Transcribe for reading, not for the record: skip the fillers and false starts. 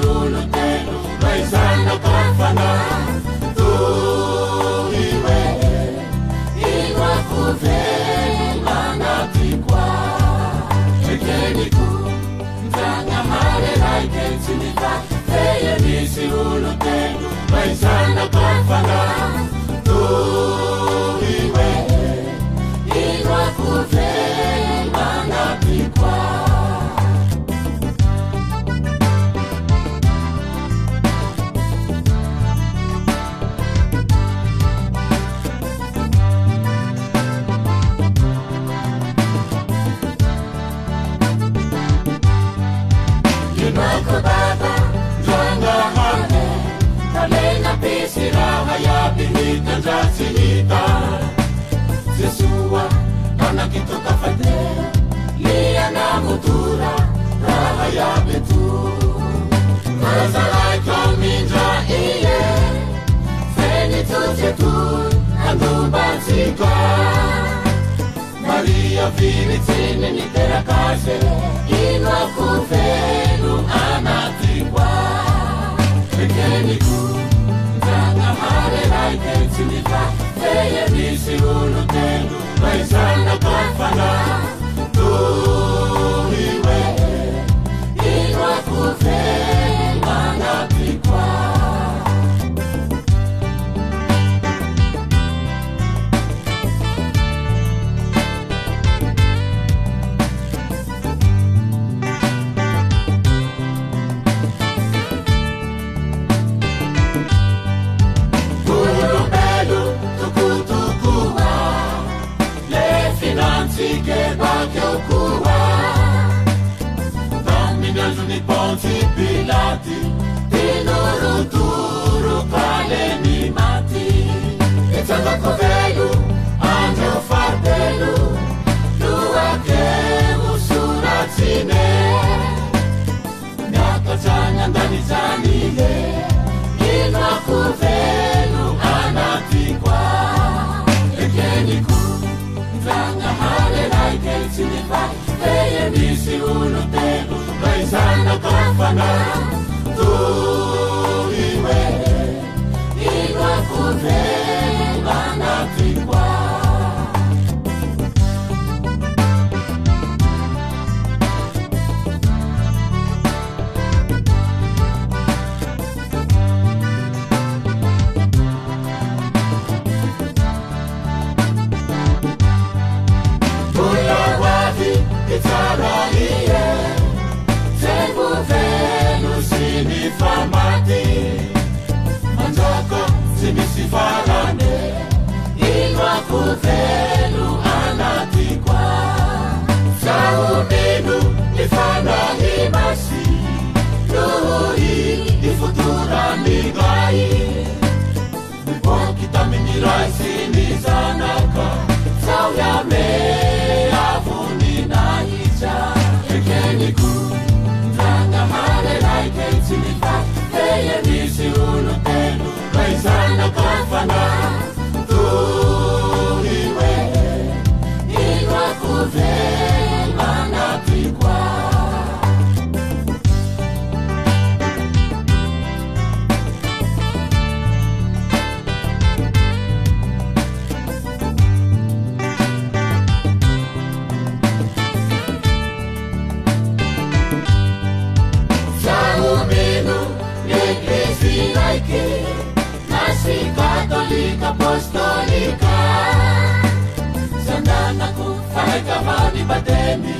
olo telo ray zanakafana tohiwe iwakuvelu anatikwa ekeniko nzanyamare raiketsinifa feye misi olo telo ray zanakafana tohiwe iwakuvelu anatikwa Baba, janga hane, kalena pisira haya binita jasinita. Jesua, anak itu kafade, liana mutura, rahaya betu. Masalai kaminja iye, feni tujetun, andu bansika. Maria Vinitini ni terakase, inwa kufelu anatikwa. Ekeniku, nzanga hare raiketsinifa, feye misi ulu telu, raisana kafana, tuhiwe, inwa kufelu anatikwa. Che bacchio cuba Dominio giuni ponzi pilati Tinuru turu paleni mati E c'hanno covelu Angio fardelu Lua che usuracine Miaka c'hanno andani zanile Ino a covelu anatikwa E chieni cu Zanga hale raiketsinifa Feye misi ulu telu Raisana kafana Tuhiwe Iwa kuvelu anatikwa Itarahiye Tembu velu sinifamati Manjaka sinisifarane Inwa kuvelu anatikwa Sauninu ifana himasi Luhi ifutura migai Wakita minirai sinizanaka Sauyame Ekeniku, nzanga hale raiketsinifa Feye misi ulu telu, raisana kafana Tuhiwe, iwa kuvelu anatikwa Nasi Katolika Apostolika Sandana ku fahay kamani batemi